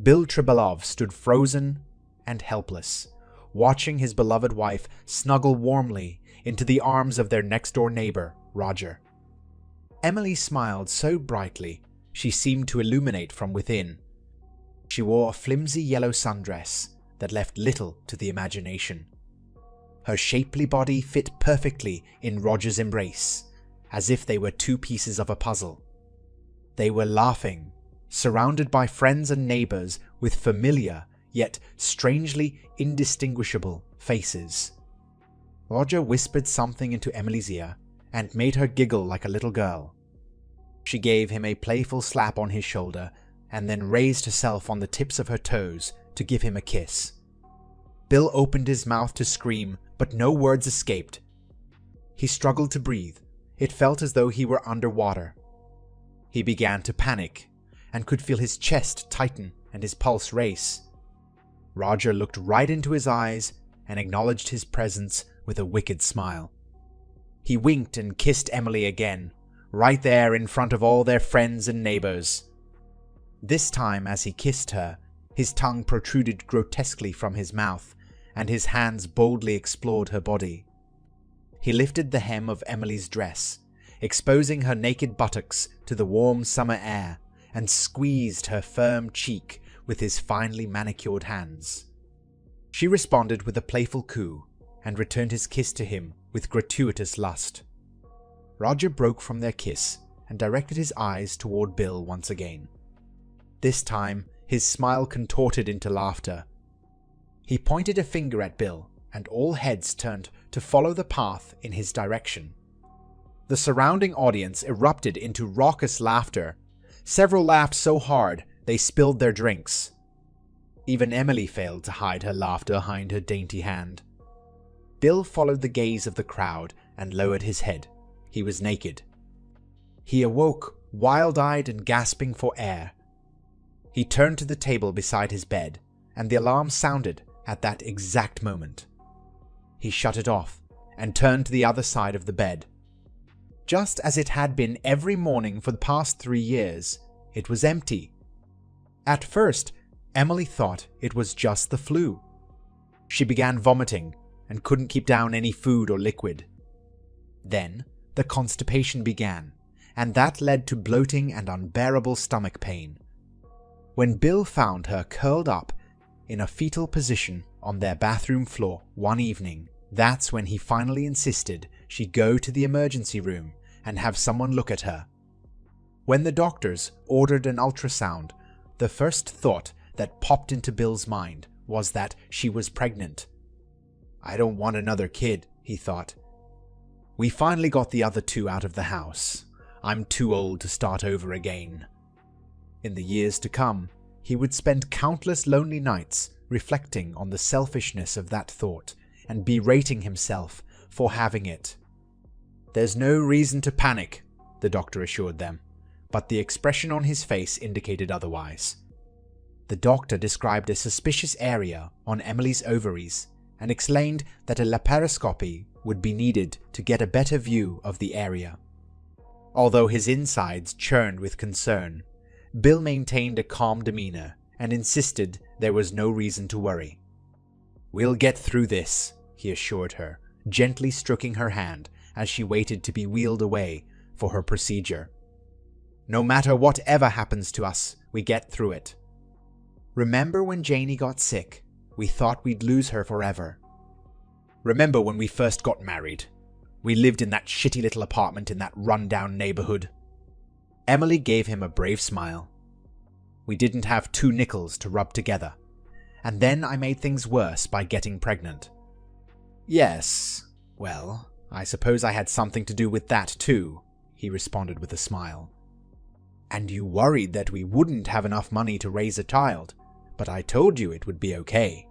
Bill Trebelov stood frozen and helpless, watching his beloved wife snuggle warmly into the arms of their next-door neighbor, Roger. Emily smiled so brightly she seemed to illuminate from within. She wore a flimsy yellow sundress that left little to the imagination. Her shapely body fit perfectly in Roger's embrace, as if they were two pieces of a puzzle. They were laughing, surrounded by friends and neighbors with familiar, yet strangely indistinguishable faces. Roger whispered something into Emily's ear and made her giggle like a little girl. She gave him a playful slap on his shoulder and then raised herself on the tips of her toes to give him a kiss. Bill opened his mouth to scream, but no words escaped. He struggled to breathe. It felt as though he were underwater. He began to panic and could feel his chest tighten and his pulse race. Roger looked right into his eyes and acknowledged his presence with a wicked smile. He winked and kissed Emily again, right there in front of all their friends and neighbors. This time, as he kissed her, his tongue protruded grotesquely from his mouth, and his hands boldly explored her body. He lifted the hem of Emily's dress, exposing her naked buttocks to the warm summer air, and squeezed her firm cheek with his finely manicured hands. She responded with a playful coo, and returned his kiss to him with gratuitous lust. Roger broke from their kiss and directed his eyes toward Bill once again. This time, his smile contorted into laughter. He pointed a finger at Bill, and all heads turned to follow the path in his direction. The surrounding audience erupted into raucous laughter. Several laughed so hard they spilled their drinks. Even Emily failed to hide her laughter behind her dainty hand. Bill followed the gaze of the crowd and lowered his head. He was naked. He awoke, wild-eyed and gasping for air. He turned to the table beside his bed, and the alarm sounded at that exact moment. He shut it off and turned to the other side of the bed. Just as it had been every morning for the past 3 years, it was empty. At first, Emily thought it was just the flu. She began vomiting and couldn't keep down any food or liquid. Then, the constipation began, and that led to bloating and unbearable stomach pain. When Bill found her curled up in a fetal position on their bathroom floor one evening, that's when he finally insisted she go to the emergency room and have someone look at her. When the doctors ordered an ultrasound, the first thought that popped into Bill's mind was that she was pregnant. "I don't want another kid," he thought. "We finally got the other 2 out of the house. I'm too old to start over again." In the years to come, he would spend countless lonely nights reflecting on the selfishness of that thought and berating himself for having it. "There's no reason to panic," the doctor assured them, but the expression on his face indicated otherwise. The doctor described a suspicious area on Emily's ovaries and explained that a laparoscopy would be needed to get a better view of the area. Although his insides churned with concern, Bill maintained a calm demeanor and insisted there was no reason to worry. "We'll get through this," he assured her, gently stroking her hand as she waited to be wheeled away for her procedure. "No matter whatever happens to us, we get through it. Remember when Janie got sick? We thought we'd lose her forever. Remember when we first got married? We lived in that shitty little apartment in that run-down neighborhood." Emily gave him a brave smile. "We didn't have 2 nickels to rub together, and then I made things worse by getting pregnant." "Yes, well, I suppose I had something to do with that too," he responded with a smile. "And you worried that we wouldn't have enough money to raise a child, but I told you it would be okay.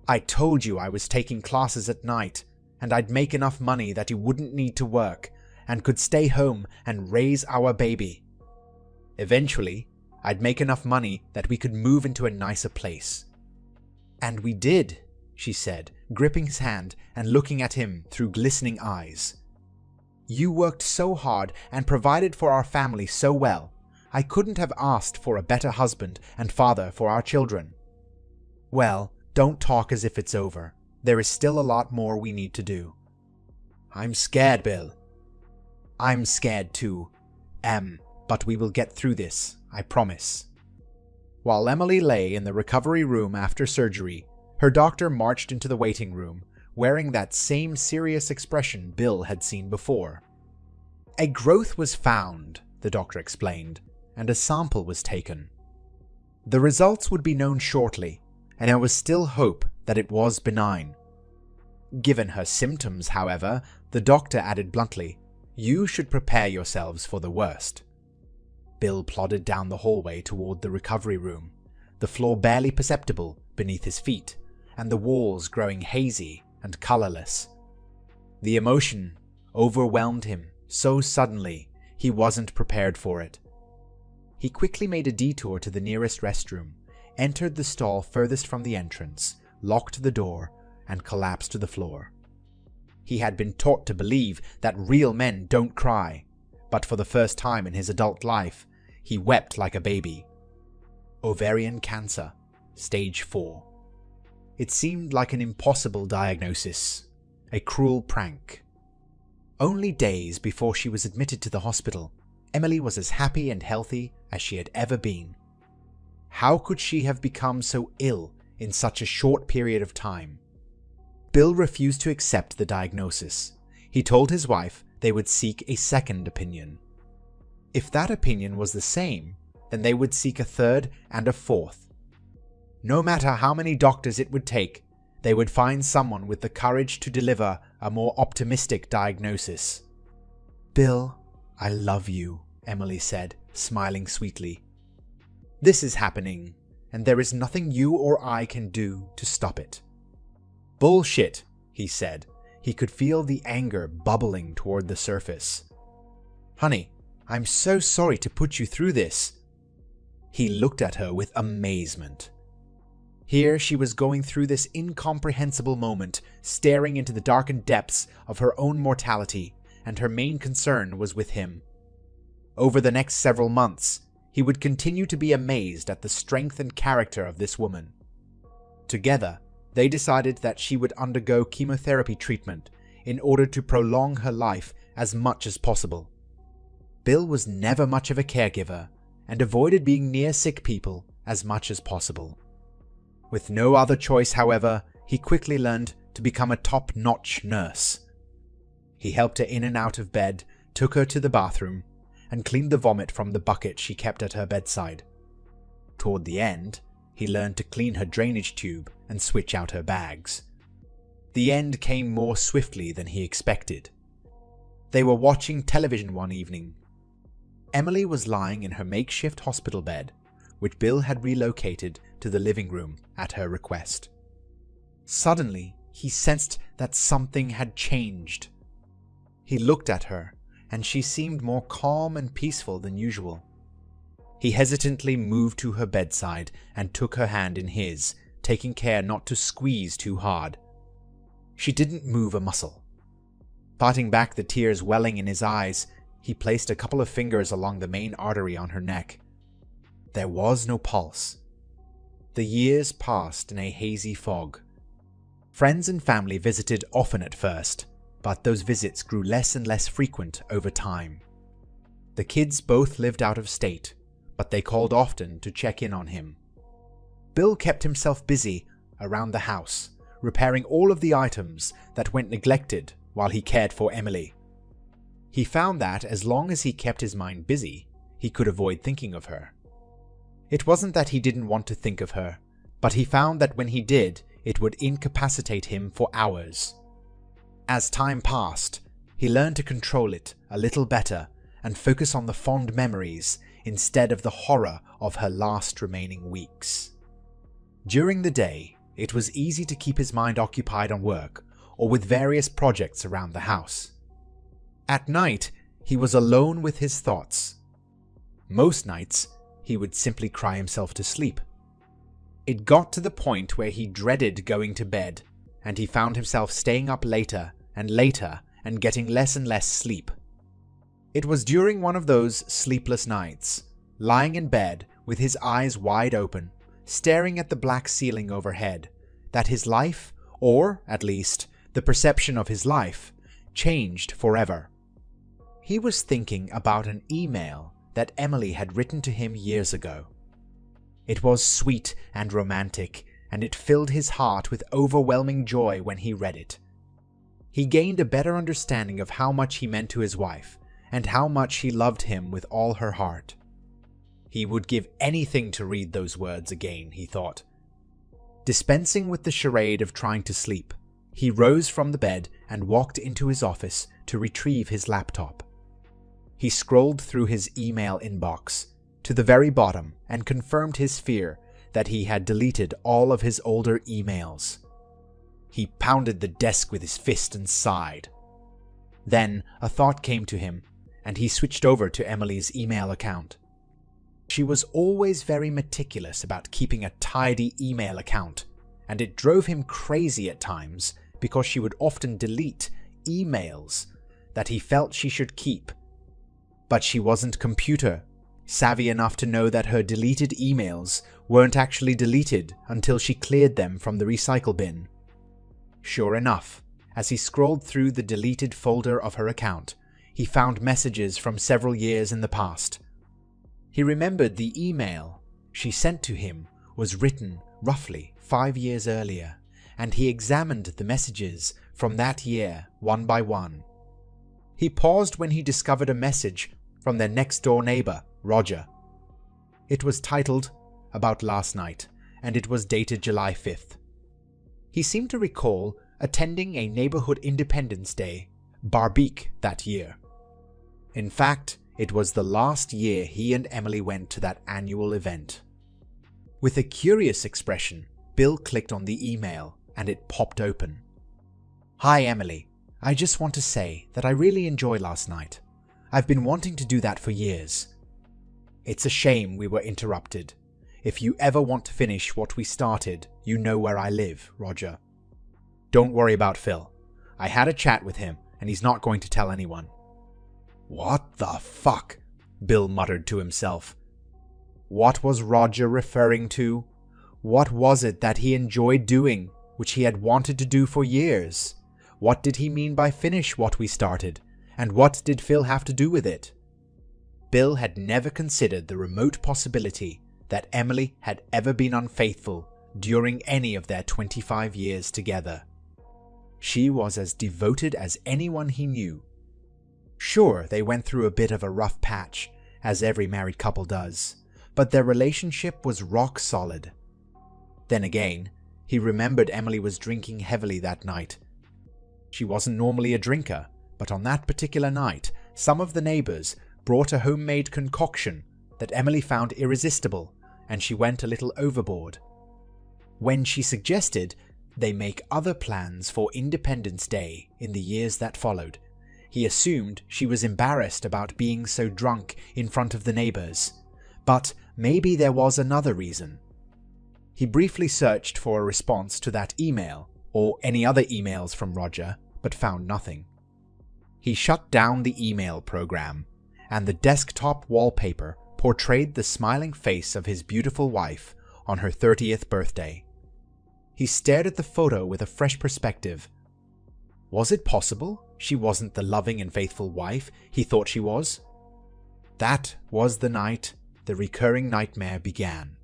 I told you I was taking classes at night, and I'd make enough money that you wouldn't need to work, and could stay home and raise our baby. Eventually, I'd make enough money that we could move into a nicer place." "And we did," she said, gripping his hand and looking at him through glistening eyes. "You worked so hard and provided for our family so well, I couldn't have asked for a better husband and father for our children." "Well, don't talk as if it's over. There is still a lot more we need to do." "I'm scared, Bill." "I'm scared too. But we will get through this, I promise." While Emily lay in the recovery room after surgery, her doctor marched into the waiting room, wearing that same serious expression Bill had seen before. "A growth was found," the doctor explained, "and a sample was taken. The results would be known shortly, and there was still hope that it was benign. Given her symptoms, however," the doctor added bluntly, "you should prepare yourselves for the worst." Bill plodded down the hallway toward the recovery room, the floor barely perceptible beneath his feet, and the walls growing hazy and colorless. The emotion overwhelmed him so suddenly he wasn't prepared for it. He quickly made a detour to the nearest restroom, entered the stall furthest from the entrance, locked the door, and collapsed to the floor. He had been taught to believe that real men don't cry, but for the first time in his adult life, he wept like a baby. Ovarian cancer, stage 4. It seemed like an impossible diagnosis, a cruel prank. Only days before she was admitted to the hospital, Emily was as happy and healthy as she had ever been. How could she have become so ill in such a short period of time? Bill refused to accept the diagnosis. He told his wife they would seek a second opinion. If that opinion was the same, then they would seek a third and a fourth. No matter how many doctors it would take, they would find someone with the courage to deliver a more optimistic diagnosis. "Bill, I love you," Emily said, smiling sweetly. "This is happening, and there is nothing you or I can do to stop it." "Bullshit," he said. He could feel the anger bubbling toward the surface. "Honey, I'm so sorry to put you through this." He looked at her with amazement. Here she was going through this incomprehensible moment, staring into the darkened depths of her own mortality, and her main concern was with him. Over the next several months, he would continue to be amazed at the strength and character of this woman. Together, they decided that she would undergo chemotherapy treatment in order to prolong her life as much as possible. Bill was never much of a caregiver and avoided being near sick people as much as possible. With no other choice, however, he quickly learned to become a top-notch nurse. He helped her in and out of bed, took her to the bathroom, and cleaned the vomit from the bucket she kept at her bedside. Toward the end, he learned to clean her drainage tube and switch out her bags. The end came more swiftly than he expected. They were watching television one evening. Emily was lying in her makeshift hospital bed, which Bill had relocated to the living room at her request. Suddenly, he sensed that something had changed. He looked at her, and she seemed more calm and peaceful than usual. He hesitantly moved to her bedside and took her hand in his, taking care not to squeeze too hard. She didn't move a muscle. Fighting back the tears welling in his eyes, he placed a couple of fingers along the main artery on her neck. There was no pulse. The years passed in a hazy fog. Friends and family visited often at first, but those visits grew less and less frequent over time. The kids both lived out of state, but they called often to check in on him. Bill kept himself busy around the house, repairing all of the items that went neglected while he cared for Emily. He found that as long as he kept his mind busy, he could avoid thinking of her. It wasn't that he didn't want to think of her, but he found that when he did, it would incapacitate him for hours. As time passed, he learned to control it a little better and focus on the fond memories instead of the horror of her last remaining weeks. During the day, it was easy to keep his mind occupied on work or with various projects around the house. At night, he was alone with his thoughts. Most nights, he would simply cry himself to sleep. It got to the point where he dreaded going to bed, and he found himself staying up later and getting less and less sleep. It was during one of those sleepless nights, lying in bed with his eyes wide open, staring at the black ceiling overhead, that his life, or at least the perception of his life, changed forever. He was thinking about an email that Emily had written to him years ago. It was sweet and romantic, and it filled his heart with overwhelming joy when he read it. He gained a better understanding of how much he meant to his wife, and how much she loved him with all her heart. He would give anything to read those words again, he thought. Dispensing with the charade of trying to sleep, he rose from the bed and walked into his office to retrieve his laptop. He scrolled through his email inbox to the very bottom and confirmed his fear that he had deleted all of his older emails. He pounded the desk with his fist and sighed. Then a thought came to him, and he switched over to Emily's email account. She was always very meticulous about keeping a tidy email account, and it drove him crazy at times because she would often delete emails that he felt she should keep. But she wasn't computer savvy enough to know that her deleted emails weren't actually deleted until she cleared them from the recycle bin. Sure enough, as he scrolled through the deleted folder of her account, he found messages from several years in the past. He remembered the email she sent to him was written roughly 5 years earlier, and he examined the messages from that year one by one. He paused when he discovered a message from their next-door neighbor, Roger. It was titled, "About last night," and it was dated July 5th. He seemed to recall attending a neighborhood Independence Day barbecue that year. In fact, it was the last year he and Emily went to that annual event. With a curious expression, Bill clicked on the email and it popped open. "Hi Emily, I just want to say that I really enjoyed last night. I've been wanting to do that for years. It's a shame we were interrupted. If you ever want to finish what we started, you know where I live, Roger. Don't worry about Phil. I had a chat with him and he's not going to tell anyone." "What the fuck?" Bill muttered to himself. What was Roger referring to? What was it that he enjoyed doing, which he had wanted to do for years? What did he mean by finish what we started? And what did Phil have to do with it? Bill had never considered the remote possibility that Emily had ever been unfaithful during any of their 25 years together. She was as devoted as anyone he knew. Sure, they went through a bit of a rough patch, as every married couple does, but their relationship was rock solid. Then again, he remembered Emily was drinking heavily that night. She wasn't normally a drinker, but on that particular night, some of the neighbors brought a homemade concoction that Emily found irresistible, and she went a little overboard. When she suggested they make other plans for Independence Day in the years that followed, he assumed she was embarrassed about being so drunk in front of the neighbors. But maybe there was another reason. He briefly searched for a response to that email, or any other emails from Roger, but found nothing. He shut down the email program, and the desktop wallpaper portrayed the smiling face of his beautiful wife on her 30th birthday. He stared at the photo with a fresh perspective. Was it possible she wasn't the loving and faithful wife he thought she was? That was the night the recurring nightmare began.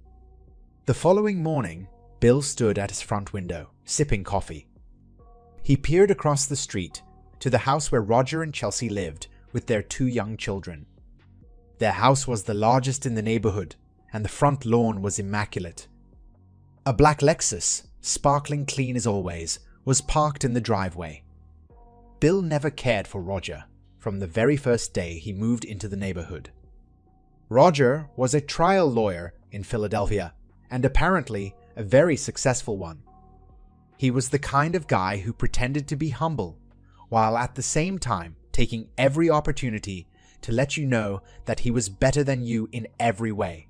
The following morning, Bill stood at his front window, sipping coffee. He peered across the street to the house where Roger and Chelsea lived with their 2 young children. Their house was the largest in the neighborhood, and the front lawn was immaculate. A black Lexus, sparkling clean as always, was parked in the driveway. Bill never cared for Roger from the very first day he moved into the neighborhood. Roger was a trial lawyer in Philadelphia, and apparently a very successful one. He was the kind of guy who pretended to be humble, while at the same time taking every opportunity to let you know that he was better than you in every way.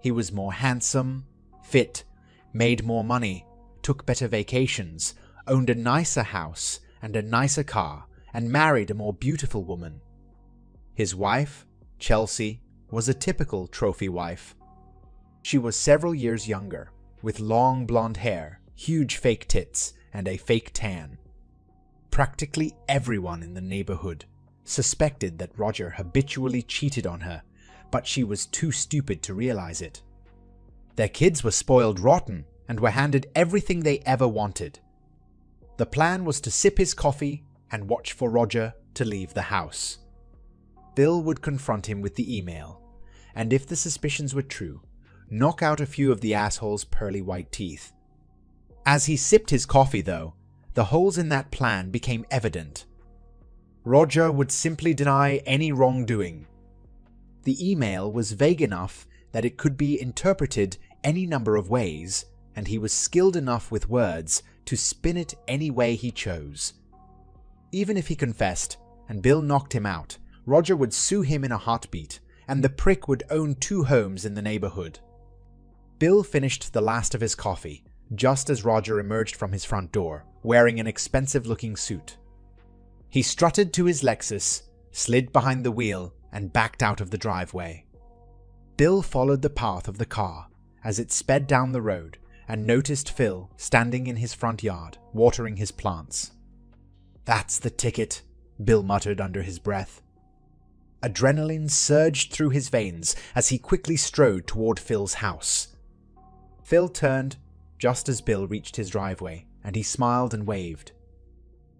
He was more handsome, fit, made more money, took better vacations, owned a nicer house and a nicer car, and married a more beautiful woman. His wife, Chelsea, was a typical trophy wife. She was several years younger, with long blonde hair, huge fake tits, and a fake tan. Practically everyone in the neighborhood suspected that Roger habitually cheated on her, but she was too stupid to realize it. Their kids were spoiled rotten and were handed everything they ever wanted. The plan was to sip his coffee and watch for Roger to leave the house. Bill would confront him with the email, and if the suspicions were true, knock out a few of the asshole's pearly white teeth. As he sipped his coffee, though, the holes in that plan became evident. Roger would simply deny any wrongdoing. The email was vague enough that it could be interpreted any number of ways, and he was skilled enough with words to spin it any way he chose. Even if he confessed, and Bill knocked him out, Roger would sue him in a heartbeat, and the prick would own 2 homes in the neighborhood. Bill finished the last of his coffee, just as Roger emerged from his front door, wearing an expensive-looking suit. He strutted to his Lexus, slid behind the wheel, and backed out of the driveway. Bill followed the path of the car as it sped down the road and noticed Phil standing in his front yard, watering his plants. "That's the ticket," Bill muttered under his breath. Adrenaline surged through his veins as he quickly strode toward Phil's house. Phil turned just as Bill reached his driveway, and he smiled and waved.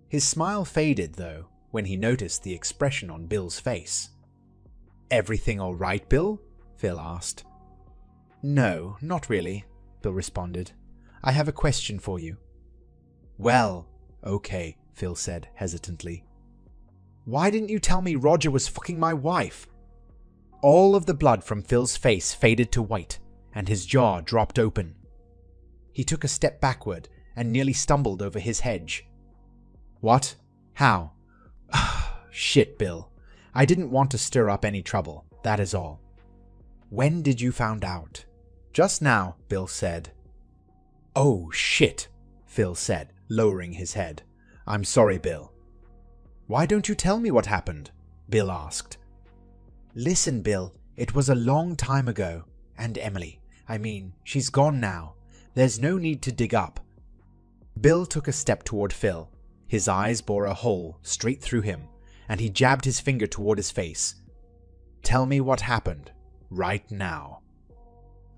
His smile faded, though, when he noticed the expression on Bill's face. "Everything all right, Bill?" Phil asked. "No, not really," Bill responded. "I have a question for you." "Well, okay," Phil said hesitantly. "Why didn't you tell me Roger was fucking my wife?" All of the blood from Phil's face faded to white, and his jaw dropped open. He took a step backward and nearly stumbled over his hedge. "What? How?" "Shit, Bill. I didn't want to stir up any trouble, that is all." "When did you find out?" "Just now," Bill said. "Oh, shit," Phil said, lowering his head. "I'm sorry, Bill." "Why don't you tell me what happened?" Bill asked. "Listen, Bill, it was a long time ago, and Emily, she's gone now. There's no need to dig up." Bill took a step toward Phil. His eyes bore a hole straight through him, and he jabbed his finger toward his face. "Tell me what happened, right now."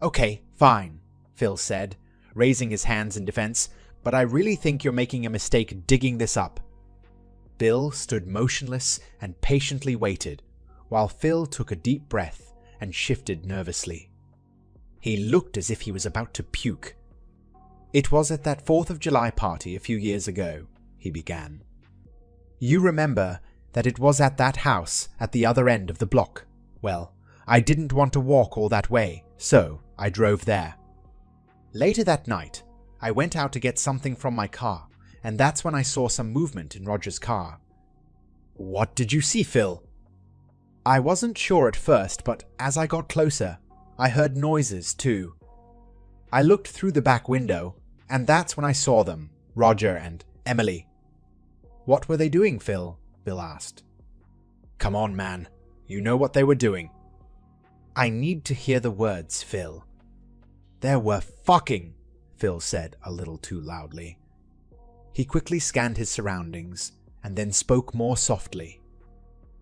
"Okay, fine," Phil said, raising his hands in defense, "but I really think you're making a mistake digging this up." Bill stood motionless and patiently waited, while Phil took a deep breath and shifted nervously. He looked as if he was about to puke. "It was at that 4th of July party a few years ago," he began. "You remember that it was at that house at the other end of the block. Well, I didn't want to walk all that way, so I drove there. Later that night, I went out to get something from my car, and that's when I saw some movement in Roger's car." "What did you see, Phil?" "I wasn't sure at first, but as I got closer, I heard noises too. I looked through the back window, and that's when I saw them, Roger and Emily." "What were they doing, Phil?" Bill asked. "Come on, man. You know what they were doing." "I need to hear the words, Phil." "They were fucking," Phil said a little too loudly. He quickly scanned his surroundings, and then spoke more softly.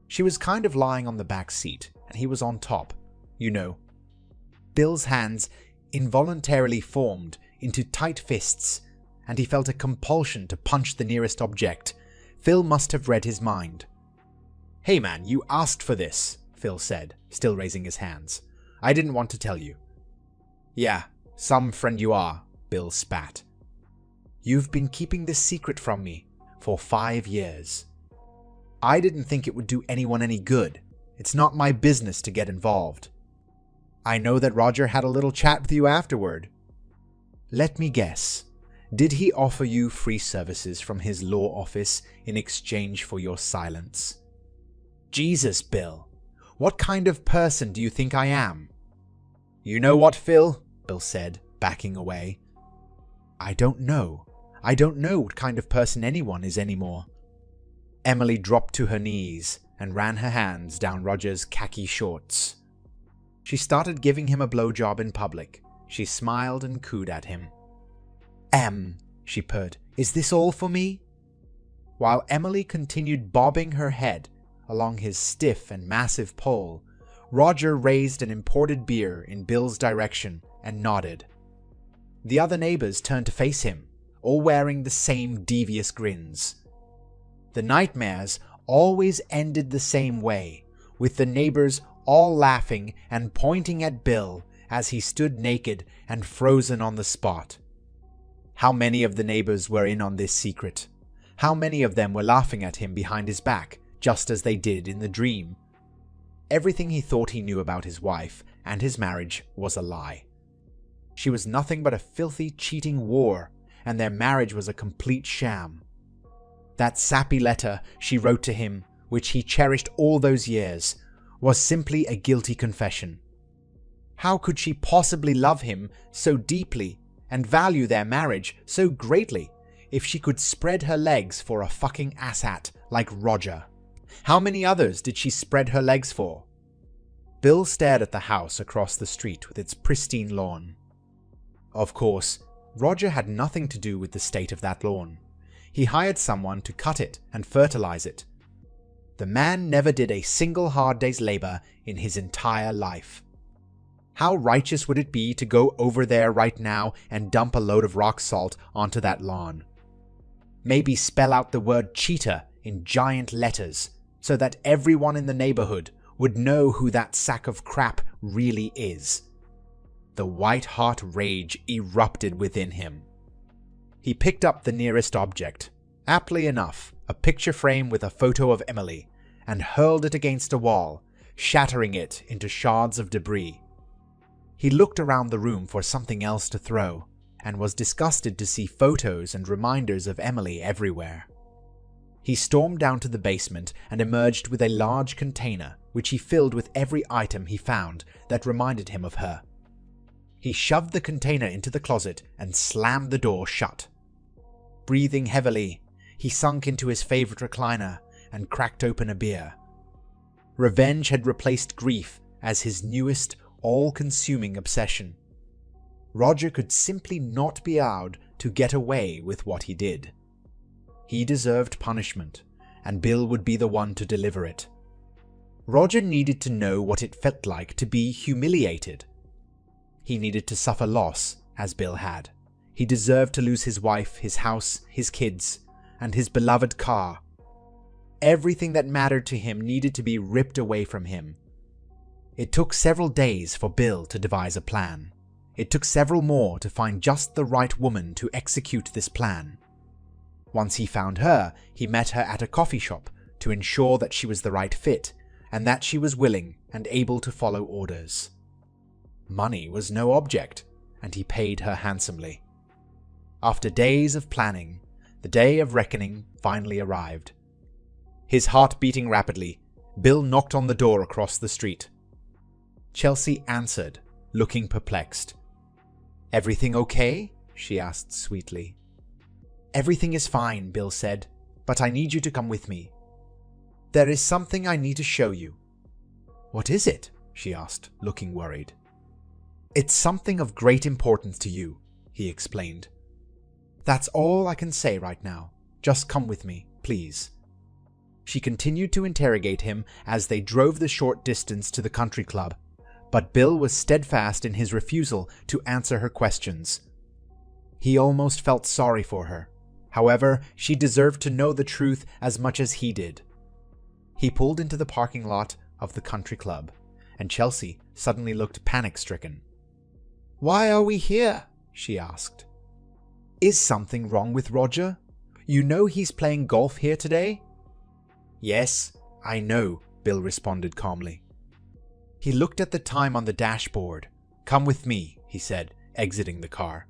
She was kind of lying on the back seat, and he was on top, you know. Bill's hands involuntarily formed into tight fists, and he felt a compulsion to punch the nearest object. Phil must have read his mind. "Hey man, you asked for this," Phil said, still raising his hands. "I didn't want to tell you." "Yeah, some friend you are," Bill spat. "You've been keeping this secret from me for 5 years. I didn't think it would do anyone any good. It's not my business to get involved. I know that Roger had a little chat with you afterward. Let me guess. Did he offer you free services from his law office in exchange for your silence?" "Jesus, Bill. What kind of person do you think I am?" "You know what, Phil?" Bill said, backing away. "I don't know. I don't know what kind of person anyone is anymore." Emily dropped to her knees and ran her hands down Roger's khaki shorts. She started giving him a blowjob in public. She smiled and cooed at him. She purred, "is this all for me?" While Emily continued bobbing her head along his stiff and massive pole, Roger raised an imported beer in Bill's direction and nodded. The other neighbors turned to face him, all wearing the same devious grins. The nightmares always ended the same way, with the neighbors all laughing and pointing at Bill as he stood naked and frozen on the spot. How many of the neighbors were in on this secret? How many of them were laughing at him behind his back, just as they did in the dream? Everything he thought he knew about his wife and his marriage was a lie. She was nothing but a filthy, cheating whore, and their marriage was a complete sham. That sappy letter she wrote to him, which he cherished all those years, was simply a guilty confession. How could she possibly love him so deeply and value their marriage so greatly if she could spread her legs for a fucking asshat like Roger? How many others did she spread her legs for? Bill stared at the house across the street with its pristine lawn. Of course, Roger had nothing to do with the state of that lawn. He hired someone to cut it and fertilize it. The man never did a single hard day's labor in his entire life. How righteous would it be to go over there right now and dump a load of rock salt onto that lawn? Maybe spell out the word cheater in giant letters so that everyone in the neighborhood would know who that sack of crap really is. The white-hot rage erupted within him. He picked up the nearest object, aptly enough, a picture frame with a photo of Emily, and hurled it against a wall, shattering it into shards of debris. He looked around the room for something else to throw, and was disgusted to see photos and reminders of Emily everywhere. He stormed down to the basement and emerged with a large container, which he filled with every item he found that reminded him of her. He shoved the container into the closet and slammed the door shut. Breathing heavily, he sunk into his favorite recliner and cracked open a beer. Revenge had replaced grief as his newest, all-consuming obsession. Roger could simply not be allowed to get away with what he did. He deserved punishment, and Bill would be the one to deliver it. Roger needed to know what it felt like to be humiliated. He needed to suffer loss, as Bill had. He deserved to lose his wife, his house, his kids, and his beloved car. Everything that mattered to him needed to be ripped away from him. It took several days for Bill to devise a plan. It took several more to find just the right woman to execute this plan. Once he found her, he met her at a coffee shop to ensure that she was the right fit and that she was willing and able to follow orders. Money was no object, and he paid her handsomely. After days of planning, the day of reckoning finally arrived. His heart beating rapidly, Bill knocked on the door across the street. Chelsea answered, looking perplexed. "Everything okay?" she asked sweetly. "Everything is fine," Bill said, "but I need you to come with me. There is something I need to show you." "What is it?" she asked, looking worried. "It's something of great importance to you," he explained. "That's all I can say right now. Just come with me, please." She continued to interrogate him as they drove the short distance to the country club, but Bill was steadfast in his refusal to answer her questions. He almost felt sorry for her. However, she deserved to know the truth as much as he did. He pulled into the parking lot of the country club, and Chelsea suddenly looked panic-stricken. "Why are we here?" she asked. "Is something wrong with Roger? You know he's playing golf here today?" "Yes, I know," Bill responded calmly. He looked at the time on the dashboard. "Come with me," he said, exiting the car.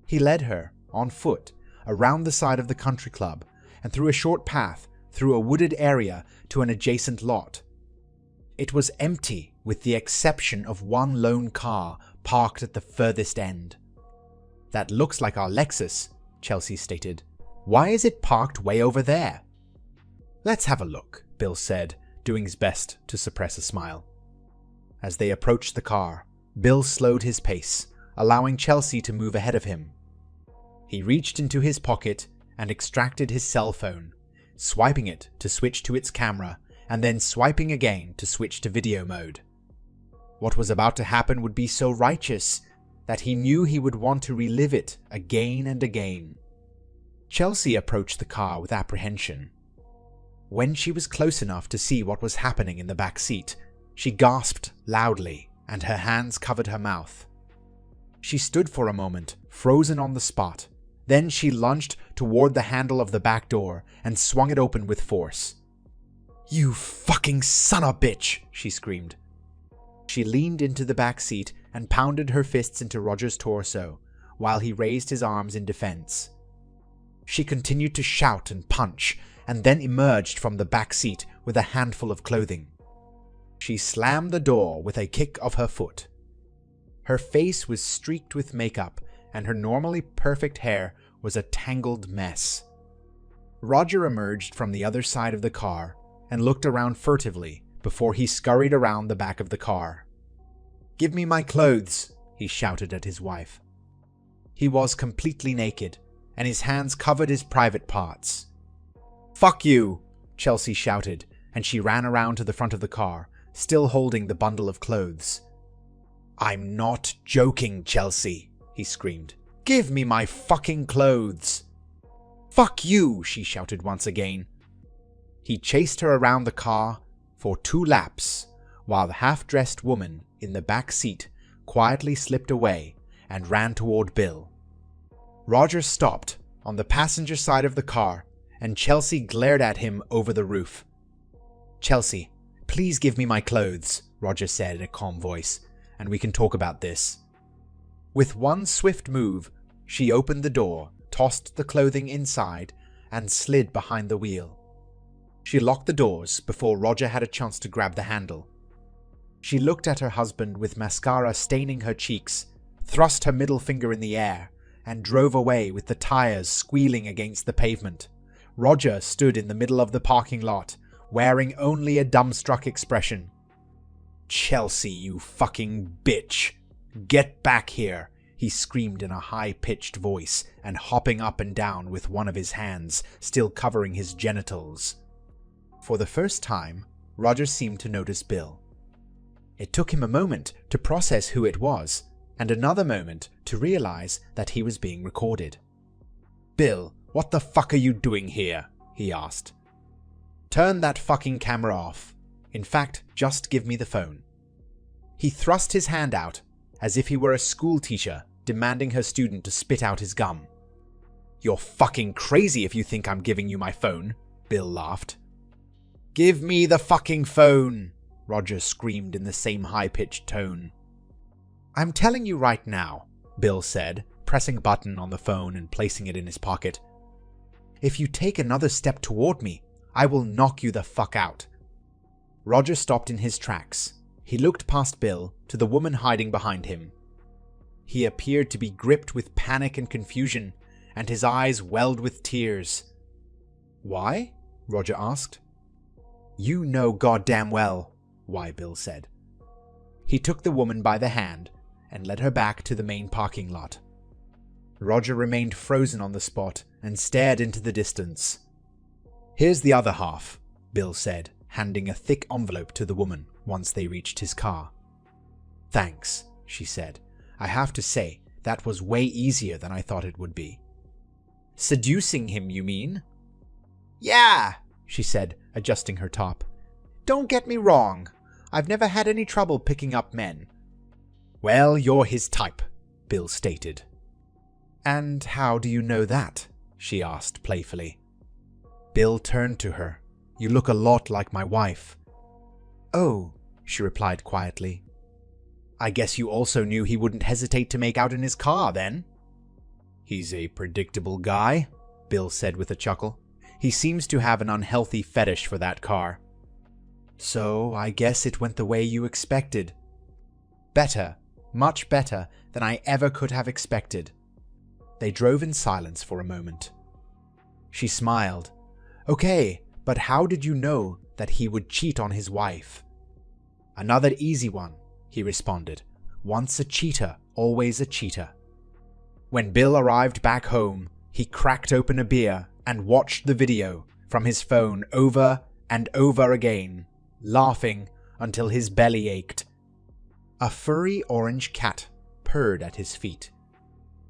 He led her, on foot, around the side of the country club and through a short path through a wooded area to an adjacent lot. It was empty with the exception of one lone car parked at the furthest end. "That looks like our Lexus," Chelsea stated. "Why is it parked way over there?" "Let's have a look," Bill said, doing his best to suppress a smile. As they approached the car, Bill slowed his pace, allowing Chelsea to move ahead of him. He reached into his pocket and extracted his cell phone, swiping it to switch to its camera, and then swiping again to switch to video mode. What was about to happen would be so righteous that he knew he would want to relive it again and again. Chelsea approached the car with apprehension. When she was close enough to see what was happening in the back seat, she gasped loudly, and her hands covered her mouth. She stood for a moment, frozen on the spot. Then she lunged toward the handle of the back door and swung it open with force. "You fucking son of a bitch!" she screamed. She leaned into the back seat and pounded her fists into Roger's torso, while he raised his arms in defense. She continued to shout and punch, and then emerged from the back seat with a handful of clothing. She slammed the door with a kick of her foot. Her face was streaked with makeup, and her normally perfect hair was a tangled mess. Roger emerged from the other side of the car and looked around furtively before he scurried around the back of the car. "Give me my clothes," he shouted at his wife. He was completely naked, and his hands covered his private parts. "Fuck you!" Chelsea shouted, and she ran around to the front of the car, still holding the bundle of clothes. "I'm not joking, Chelsea," he screamed. "Give me my fucking clothes!" "Fuck you!" she shouted once again. He chased her around the car for 2 laps, while the half-dressed woman in the back seat quietly slipped away and ran toward Bill. Roger stopped on the passenger side of the car, and Chelsea glared at him over the roof. "Chelsea, please give me my clothes," Roger said in a calm voice, "and we can talk about this." With one swift move, she opened the door, tossed the clothing inside, and slid behind the wheel. She locked the doors before Roger had a chance to grab the handle. She looked at her husband with mascara staining her cheeks, thrust her middle finger in the air, and drove away with the tires squealing against the pavement. Roger stood in the middle of the parking lot, wearing only a dumbstruck expression. "Chelsea, you fucking bitch! Get back here!" he screamed in a high-pitched voice and hopping up and down with one of his hands still covering his genitals. For the first time, Roger seemed to notice Bill. It took him a moment to process who it was, and another moment to realize that he was being recorded. "Bill, what the fuck are you doing here?" he asked. "Turn that fucking camera off. In fact, just give me the phone." He thrust his hand out, as if he were a school teacher demanding her student to spit out his gum. "You're fucking crazy if you think I'm giving you my phone," Bill laughed. "Give me the fucking phone," Roger screamed in the same high-pitched tone. "I'm telling you right now," Bill said, pressing a button on the phone and placing it in his pocket. "If you take another step toward me, I will knock you the fuck out." Roger stopped in his tracks. He looked past Bill to the woman hiding behind him. He appeared to be gripped with panic and confusion, and his eyes welled with tears. "Why?" Roger asked. "You know goddamn well why," Bill said. He took the woman by the hand and led her back to the main parking lot. Roger remained frozen on the spot and stared into the distance. "Here's the other half," Bill said, handing a thick envelope to the woman once they reached his car. "Thanks," she said. "I have to say, that was way easier than I thought it would be." "Seducing him, you mean?" "Yeah," she said, adjusting her top. "Don't get me wrong. I've never had any trouble picking up men." "Well, you're his type," Bill stated. "And how do you know that?" she asked playfully. Bill turned to her. "You look a lot like my wife." "Oh," she replied quietly. "I guess you also knew he wouldn't hesitate to make out in his car, then?" "He's a predictable guy," Bill said with a chuckle. "He seems to have an unhealthy fetish for that car." "So I guess it went the way you expected." "Better, much better than I ever could have expected." They drove in silence for a moment. She smiled. "Okay, but how did you know that he would cheat on his wife?" "Another easy one," he responded. Once a cheater, always a cheater. When Bill arrived back home, he cracked open a beer and watched the video from his phone over and over again, laughing until his belly ached. A furry orange cat purred at his feet.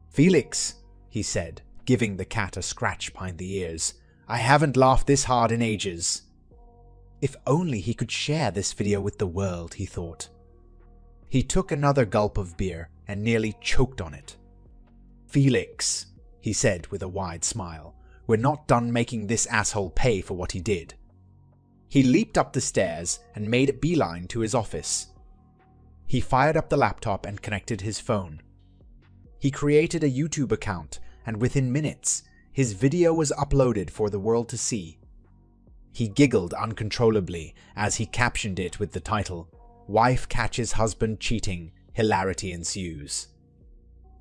"Felix," he said, giving the cat a scratch behind the ears, "I haven't laughed this hard in ages." If only he could share this video with the world, he thought. He took another gulp of beer and nearly choked on it. "Felix," he said with a wide smile, "we're not done making this asshole pay for what he did." He leaped up the stairs and made a beeline to his office. He fired up the laptop and connected his phone. He created a YouTube account, and within minutes, his video was uploaded for the world to see. He giggled uncontrollably as he captioned it with the title, "Wife Catches Husband Cheating, Hilarity Ensues."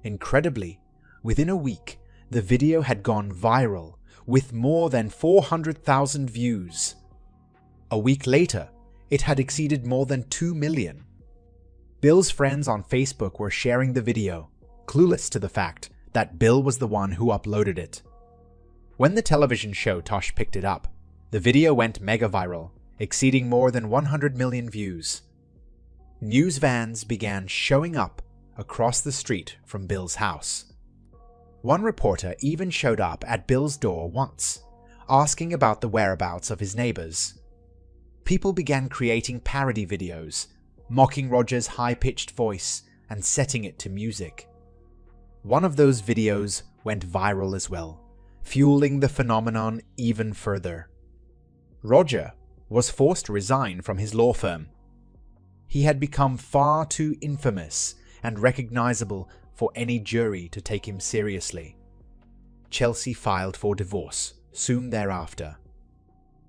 Incredibly, within a week, the video had gone viral with more than 400,000 views. A week later, it had exceeded more than 2 million. Bill's friends on Facebook were sharing the video, clueless to the fact that Bill was the one who uploaded it. When the television show Tosh picked it up, the video went mega viral, exceeding more than 100 million views. News vans began showing up across the street from Bill's house. One reporter even showed up at Bill's door once, asking about the whereabouts of his neighbors. People began creating parody videos, mocking Roger's high-pitched voice and setting it to music. One of those videos went viral as well, fueling the phenomenon even further. Roger was forced to resign from his law firm. He had become far too infamous and recognizable for any jury to take him seriously. Chelsea filed for divorce soon thereafter.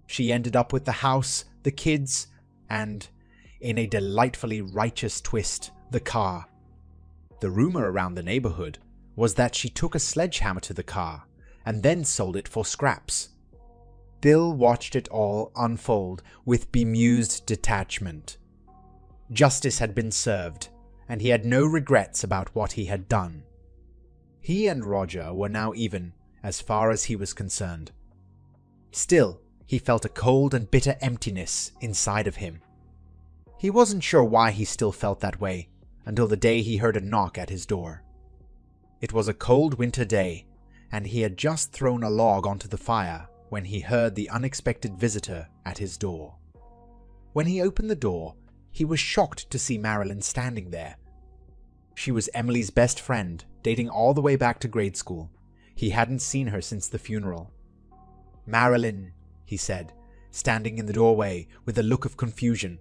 She ended up with the house, the kids, and, in a delightfully righteous twist, the car. The rumor around the neighborhood was that she took a sledgehammer to the car and then sold it for scraps. Bill watched it all unfold with bemused detachment. Justice had been served, and he had no regrets about what he had done. He and Roger were now even, as far as he was concerned. Still, he felt a cold and bitter emptiness inside of him. He wasn't sure why he still felt that way, until the day he heard a knock at his door. It was a cold winter day, and he had just thrown a log onto the fire when he heard the unexpected visitor at his door. When he opened the door, he was shocked to see Marilyn standing there. She was Emily's best friend, dating all the way back to grade school. He hadn't seen her since the funeral. "Marilyn," he said, standing in the doorway with a look of confusion.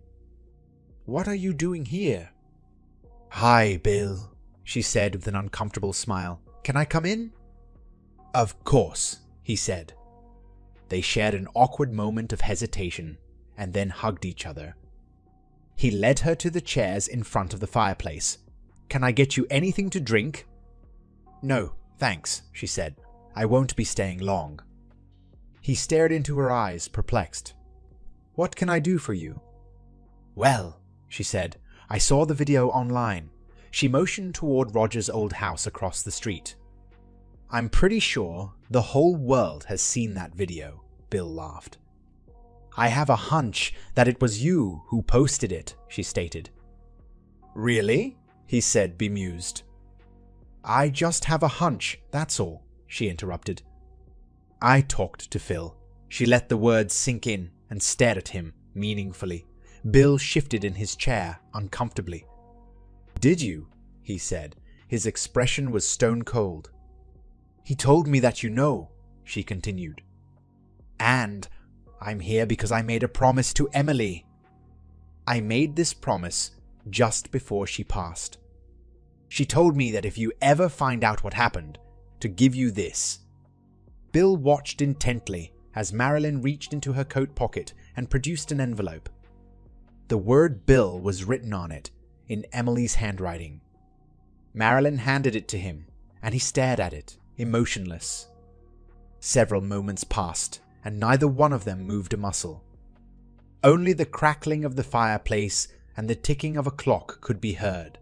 "What are you doing here?" "Hi, Bill," she said with an uncomfortable smile. "Can I come in?" "Of course," he said. They shared an awkward moment of hesitation and then hugged each other. He led her to the chairs in front of the fireplace. "Can I get you anything to drink?" "No, thanks," she said. "I won't be staying long." He stared into her eyes, perplexed. "What can I do for you?" "Well," she said, "I saw the video online." She motioned toward Roger's old house across the street. "I'm pretty sure the whole world has seen that video," Bill laughed. "I have a hunch that it was you who posted it," she stated. "Really?" he said, bemused. "I just have a hunch, that's all," she interrupted. "I talked to Phil." She let the words sink in and stared at him meaningfully. Bill shifted in his chair uncomfortably. "Did you?" he said. His expression was stone cold. "He told me that you know," she continued. "And I'm here because I made a promise to Emily." "I made this promise just before she passed. She told me that if you ever find out what happened, to give you this." Bill watched intently as Marilyn reached into her coat pocket and produced an envelope. The word Bill was written on it in Emily's handwriting. Marilyn handed it to him, and he stared at it, emotionless. Several moments passed, and neither one of them moved a muscle. Only the crackling of the fireplace and the ticking of a clock could be heard.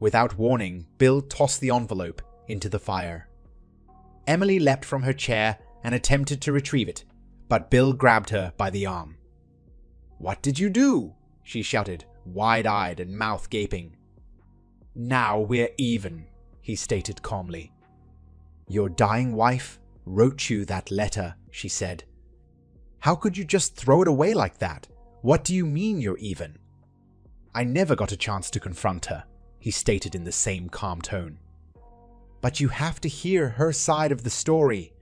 Without warning, Bill tossed the envelope into the fire. Emily leapt from her chair and attempted to retrieve it, but Bill grabbed her by the arm. "What did you do?" she shouted, wide-eyed and mouth gaping. "Now we're even," he stated calmly. "Your dying wife wrote you that letter," she said. "How could you just throw it away like that? What do you mean you're even?" "I never got a chance to confront her," he stated in the same calm tone. "But you have to hear her side of the story."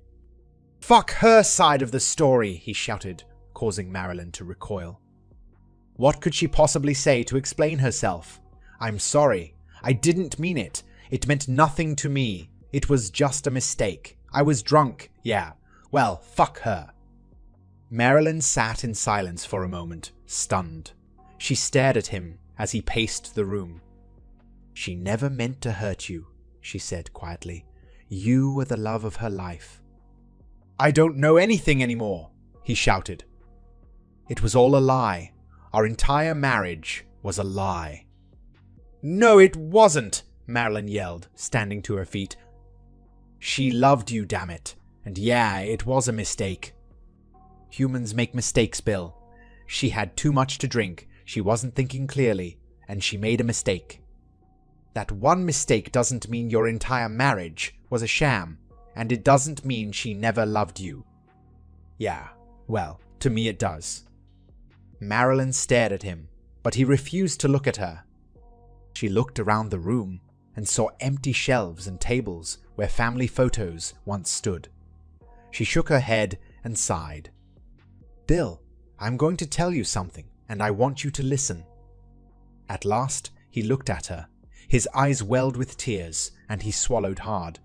"Fuck her side of the story," he shouted, causing Marilyn to recoil. What could she possibly say to explain herself? "I'm sorry. I didn't mean it. It meant nothing to me. It was just a mistake. I was drunk. Yeah. Well, fuck her." Marilyn sat in silence for a moment, stunned. She stared at him as he paced the room. "She never meant to hurt you," she said quietly. "You were the love of her life." "I don't know anything anymore," he shouted. "It was all a lie. Our entire marriage was a lie." "No, it wasn't," Marilyn yelled, standing to her feet. "She loved you, damn it. And yeah, it was a mistake." "Humans make mistakes, Bill. She had too much to drink, she wasn't thinking clearly, and she made a mistake. That one mistake doesn't mean your entire marriage was a sham, and it doesn't mean she never loved you." "Yeah, well, to me it does." Marilyn stared at him, but he refused to look at her. She looked around the room and saw empty shelves and tables where family photos once stood. She shook her head and sighed. "Bill, I'm going to tell you something, and I want you to listen." At last, he looked at her. His eyes welled with tears, and he swallowed hard.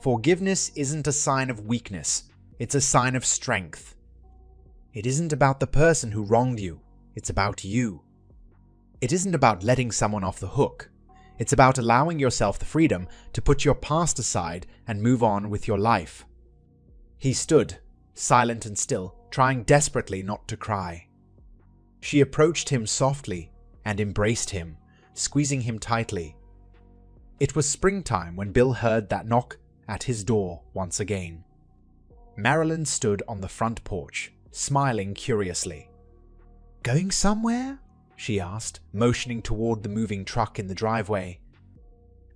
"Forgiveness isn't a sign of weakness. It's a sign of strength. It isn't about the person who wronged you. It's about you. It isn't about letting someone off the hook. It's about allowing yourself the freedom to put your past aside and move on with your life." He stood, silent and still, trying desperately not to cry. She approached him softly and embraced him, squeezing him tightly. It was springtime when Bill heard that knock at his door once again. Marilyn stood on the front porch, smiling curiously. "Going somewhere?" she asked, motioning toward the moving truck in the driveway.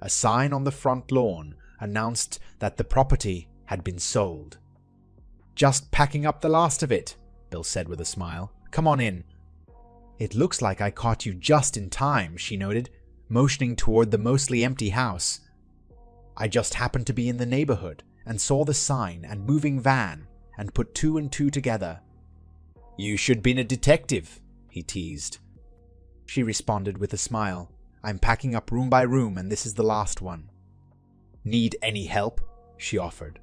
A sign on the front lawn announced that the property had been sold. "Just packing up the last of it," Bill said with a smile. "Come on in." "It looks like I caught you just in time," she noted, motioning toward the mostly empty house. "I just happened to be in the neighborhood and saw the sign and moving van and put two and two together." "You should been a detective," he teased. She responded with a smile. "I'm packing up room by room and this is the last one." "Need any help?" she offered.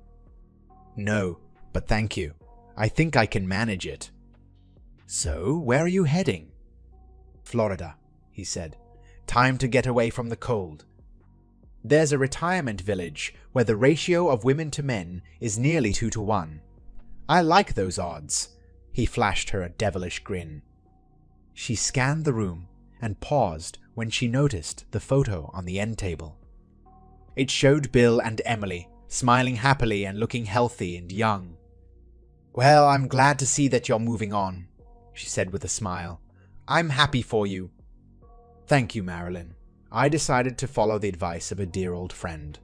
"No, but thank you. I think I can manage it." "So, where are you heading?" "Florida," he said. "Time to get away from the cold. There's a retirement village where the ratio of women to men is nearly 2-to-1. I like those odds." He flashed her a devilish grin. She scanned the room and paused when she noticed the photo on the end table. It showed Bill and Emily, smiling happily and looking healthy and young. "Well, I'm glad to see that you're moving on," she said with a smile. "I'm happy for you." "Thank you, Marilyn. I decided to follow the advice of a dear old friend."